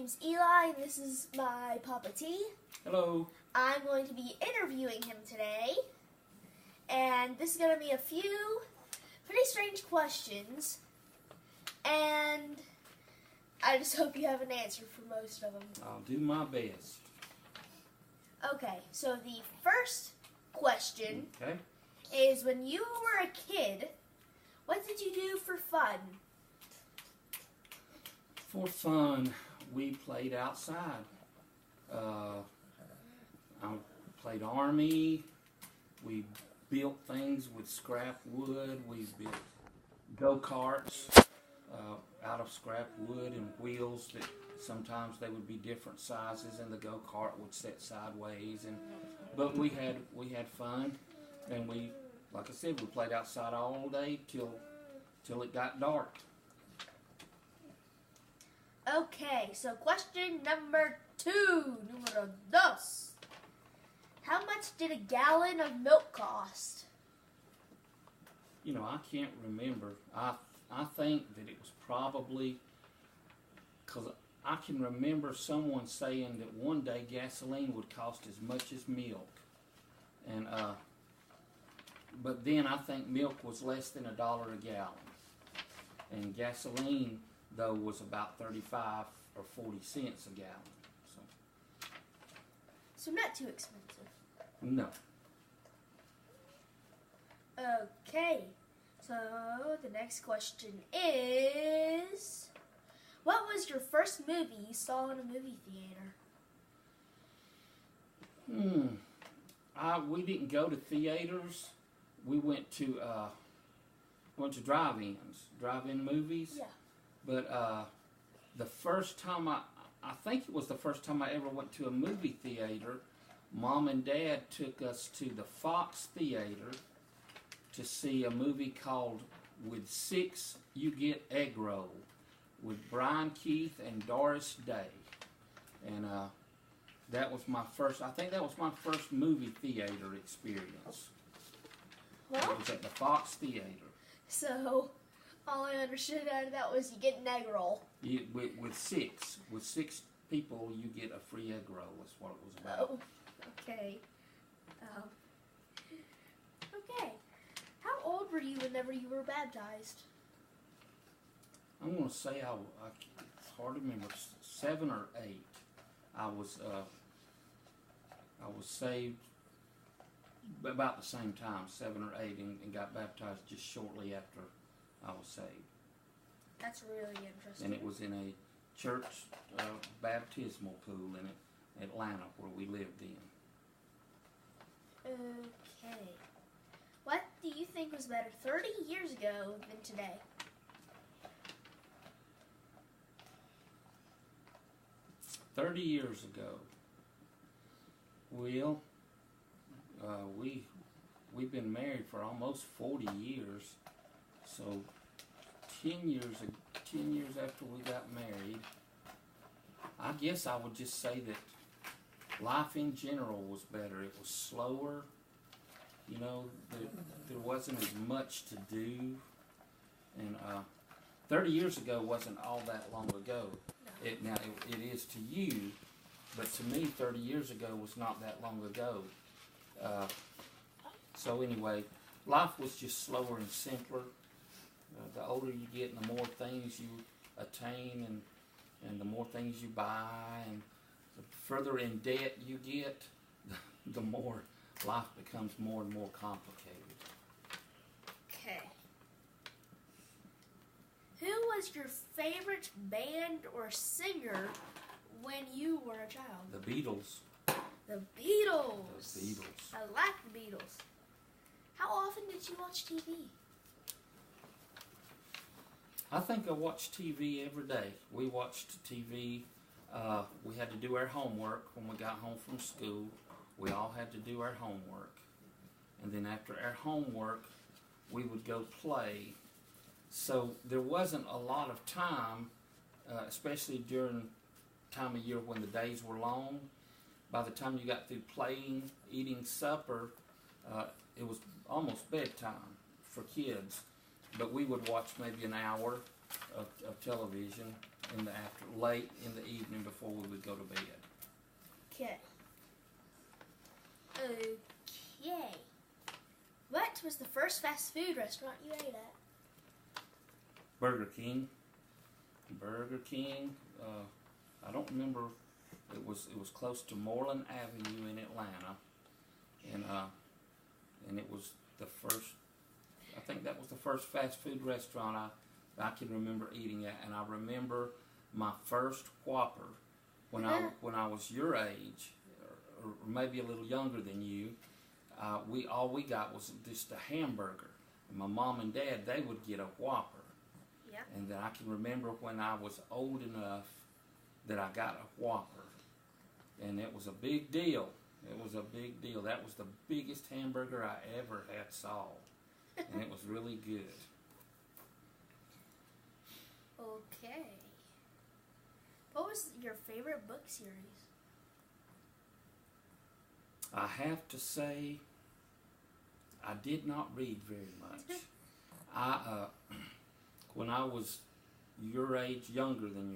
name's Eli, and this is my Papa T. Hello. I'm going to be interviewing him today, and this is going to be a few pretty strange questions, and I just hope you have an answer for most of them. I'll do my best. Okay, so the first question Okay. is, when you were a kid, what did you do for fun? For fun, we played outside. I played army. We built things with scrap wood. We built go-karts out of scrap wood and wheels that sometimes they would be different sizes, and the go-kart would sit sideways. But we had fun, and we, like I said, we played outside all day till it got dark. Okay, so question number 2, numero dos. How much did a gallon of milk cost? You know, I can't remember. I think that it was probably, because I can remember someone saying that one day gasoline would cost as much as milk. And but then I think milk was less than $1 a gallon. And gasoline, though, was about 35 or 40 cents a gallon. So not too expensive. No. Okay, so the next question is, what was your first movie you saw in a movie theater? We didn't go to theaters. We went to drive-in movies. Yeah. But the first time I think it was the first time I ever went to a movie theater, Mom and Dad took us to the Fox Theater to see a movie called With Six You Get Egg Roll with Brian Keith and Doris Day. And that was my first, I think that was my first movie theater experience. Well, It was at the Fox Theater. so all I understood out of that was you get an egg roll. With six people, you get a free egg roll. That's what it was about. Oh, okay. Okay. How old were you whenever you were baptized? I'm going to say it's hard to remember, 7 or 8. I was saved about the same time, 7 or 8, and got baptized just shortly after I was saved. That's really interesting. And it was in a church baptismal pool in Atlanta where we lived in. Okay. What do you think was better 30 years ago than today? "30 years ago, well, we've been married for almost 40 years, so 10 years after we got married, I guess I would just say that life in general was better. It was slower. You know, there wasn't as much to do. And 30 years ago wasn't all that long ago. It is to you, but to me, 30 years ago was not that long ago. So anyway, life was just slower and simpler. The older you get and the more things you attain and the more things you buy and the further in debt you get, the more life becomes more and more complicated. Okay. Who was your favorite band or singer when you were a child? The Beatles. The Beatles. The Beatles. I like the Beatles. How often did you watch TV? I think I watched TV every day. We watched TV. We had to do our homework when we got home from school. We all had to do our homework. And then after our homework, we would go play. So there wasn't a lot of time, especially during time of year when the days were long. By the time you got through playing, eating supper, it was almost bedtime for kids. But we would watch maybe an hour of television, late in the evening before we would go to bed. Okay. Okay. What was the first fast food restaurant you ate at? Burger King. Burger King. I don't remember. It was close to Moreland Avenue in Atlanta, and it was the first. I think that was the first fast food restaurant I can remember eating at, and I remember my first Whopper when I was your age, or maybe a little younger than you. All we got was just a hamburger, and my mom and dad, they would get a Whopper. Yeah. And then I can remember when I was old enough that I got a Whopper, and it was a big deal. It was a big deal. That was the biggest hamburger I ever had saw, and it was really good. Okay. What was your favorite book series? I have to say, I did not read very much. When I was your age, younger than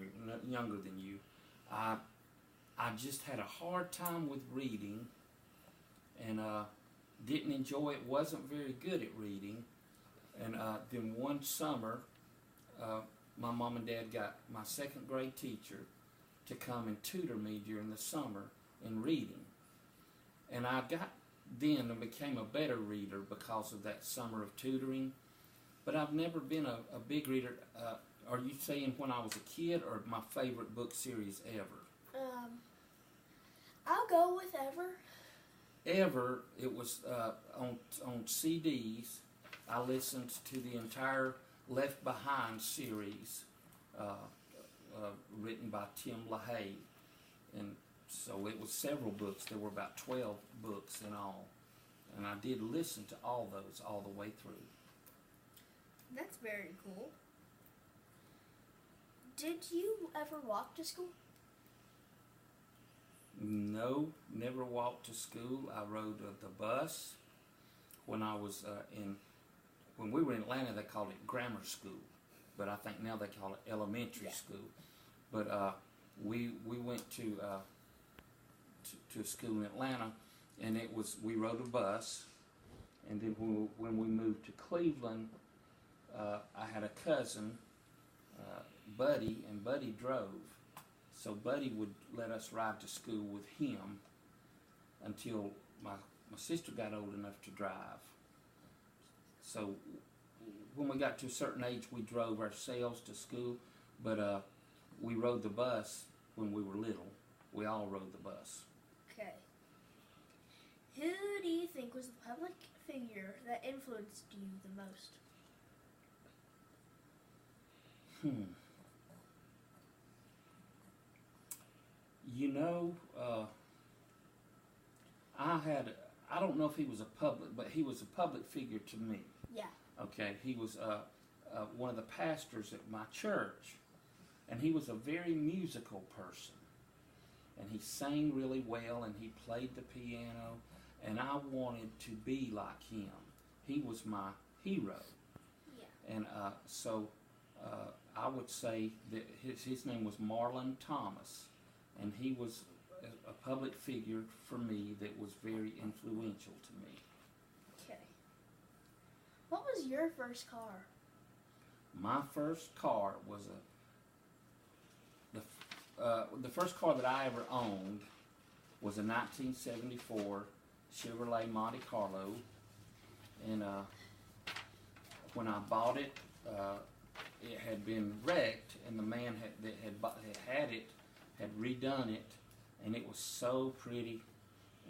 you, I just had a hard time with reading, and didn't enjoy it. Wasn't very good at reading, and then one summer, my mom and dad got my second grade teacher to come and tutor me during the summer in reading. And I got then and became a better reader because of that summer of tutoring. But I've never been a big reader. Are you saying when I was a kid or my favorite book series ever? I'll go with ever. Ever, it was on CDs. I listened to the entire Left Behind series written by Tim LaHaye. And so it was several books. There were about 12 books in all. And I did listen to all those all the way through. That's very cool. Did you ever walk to school? No, never walked to school. I rode the bus. When I was when we were in Atlanta, they called it grammar school, but I think now they call it elementary school. But we went to a school in Atlanta, and we rode a bus. And then when we moved to Cleveland, I had a cousin, Buddy, and Buddy drove. So Buddy would let us ride to school with him until my sister got old enough to drive. So when we got to a certain age, we drove ourselves to school, but we rode the bus when we were little. We all rode the bus. Okay. Who do you think was the public figure that influenced you the most? You know, I don't know if he was but he was a public figure to me. Yeah. Okay, he was one of the pastors at my church, and he was a very musical person. And he sang really well, and he played the piano, and I wanted to be like him. He was my hero. Yeah. And so I would say that his name was Marlon Thomas, and he was a public figure for me that was very influential to me. Okay. What was your first car? My first car was the first car that I ever owned was a 1974 Chevrolet Monte Carlo, and when I bought it, it had been wrecked, and the man that had it had redone it, and it was so pretty,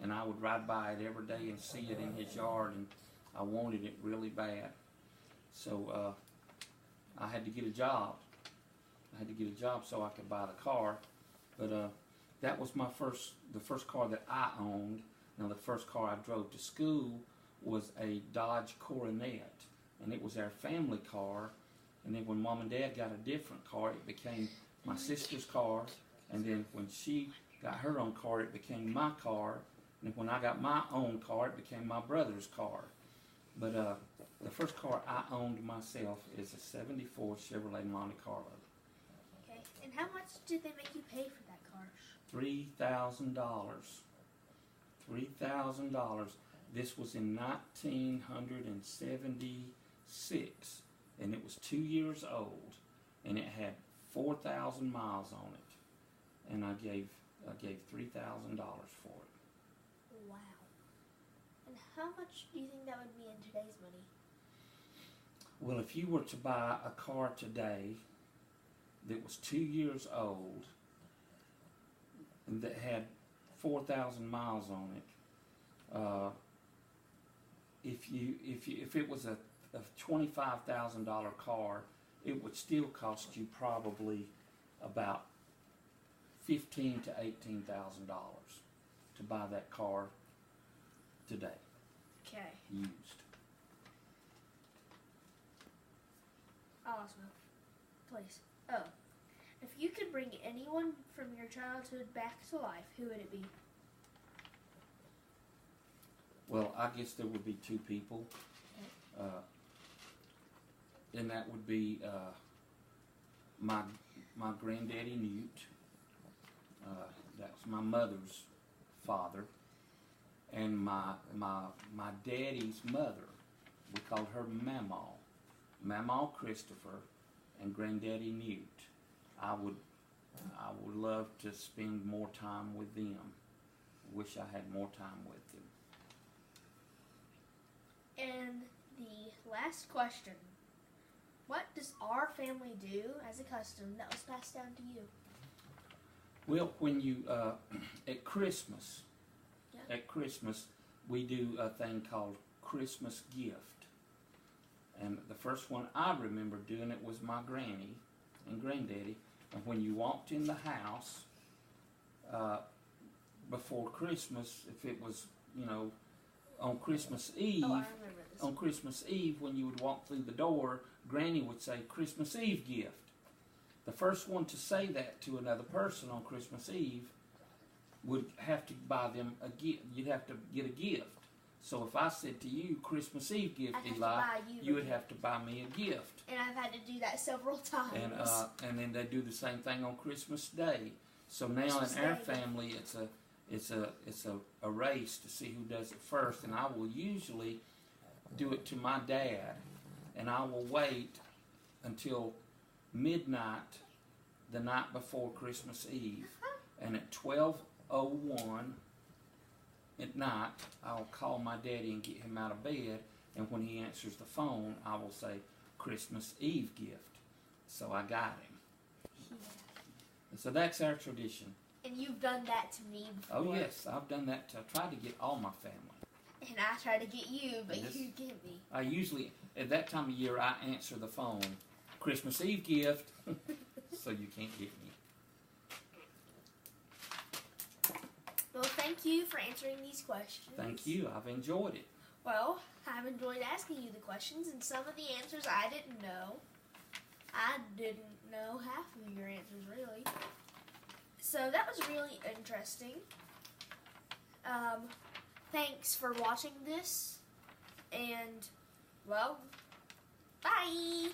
and I would ride by it every day and see it in his yard, and I wanted it really bad. So I had to get a job. I had to get a job so I could buy the car, but that was the first car that I owned. Now the first car I drove to school was a Dodge Coronet, and it was our family car. And then when Mom and Dad got a different car, it became my sister's car. And then when she got her own car, it became my car. And when I got my own car, it became my brother's car. But the first car I owned myself is a 74 Chevrolet Monte Carlo. Okay. And how much did they make you pay for that car? $3,000. $3,000. This was in 1976, and it was 2 years old, and it had 4,000 miles on it, and I gave $3,000 for it. Wow. And how much do you think that would be in today's money? Well, if you were to buy a car today that was 2 years old and that had 4,000 miles on it, if it was a $25,000 car, it would still cost you probably about $15,000 to $18,000 to buy that car today, Okay. used. Awesome. Please. Oh. If you could bring anyone from your childhood back to life, who would it be? Well, I guess there would be two people, and that would be my granddaddy Newt. That was my mother's father, and my daddy's mother. We called her Mamaw Christopher, and Granddaddy Newt. I would love to spend more time with them. Wish I had more time with them. And the last question. What does our family do as a custom that was passed down to you? Well, when you, at Christmas, Yeah. at Christmas, we do a thing called Christmas gift. And the first one I remember doing it was my granny and granddaddy. And when you walked in the house, before Christmas, if it was, on Christmas Eve, Oh, I remember this. on Christmas Eve, when you would walk through the door, Granny would say, Christmas Eve gift. The first one to say that to another person on Christmas Eve would have to buy them a gift. You'd have to get a gift. So if I said to you, Christmas Eve gift, I'd have to Eli, buy you a would gift. have to buy me a gift. And I've had to do that several times. And then they do the same thing on Christmas Day. So now Christmas in our Day. family, it's a race to see who does it first, and I will usually do it to my dad, and I will wait until midnight the night before Christmas Eve, and at 12:01 at night I'll call my daddy and get him out of bed, and when he answers the phone I will say Christmas Eve gift. So I got him. Yeah. So that's our tradition. And you've done that to me before. Oh yes, I've done that to try to get all my family. And I try to get you, but Yes. you get me. I usually, at that time of year, I answer the phone, Christmas Eve gift, so you can't get me. Well, thank you for answering these questions. Thank you, I've enjoyed it. Well, I've enjoyed asking you the questions, and some of the answers I didn't know. I didn't know half of your answers, really. So that was really interesting. Thanks for watching this, and, well, bye!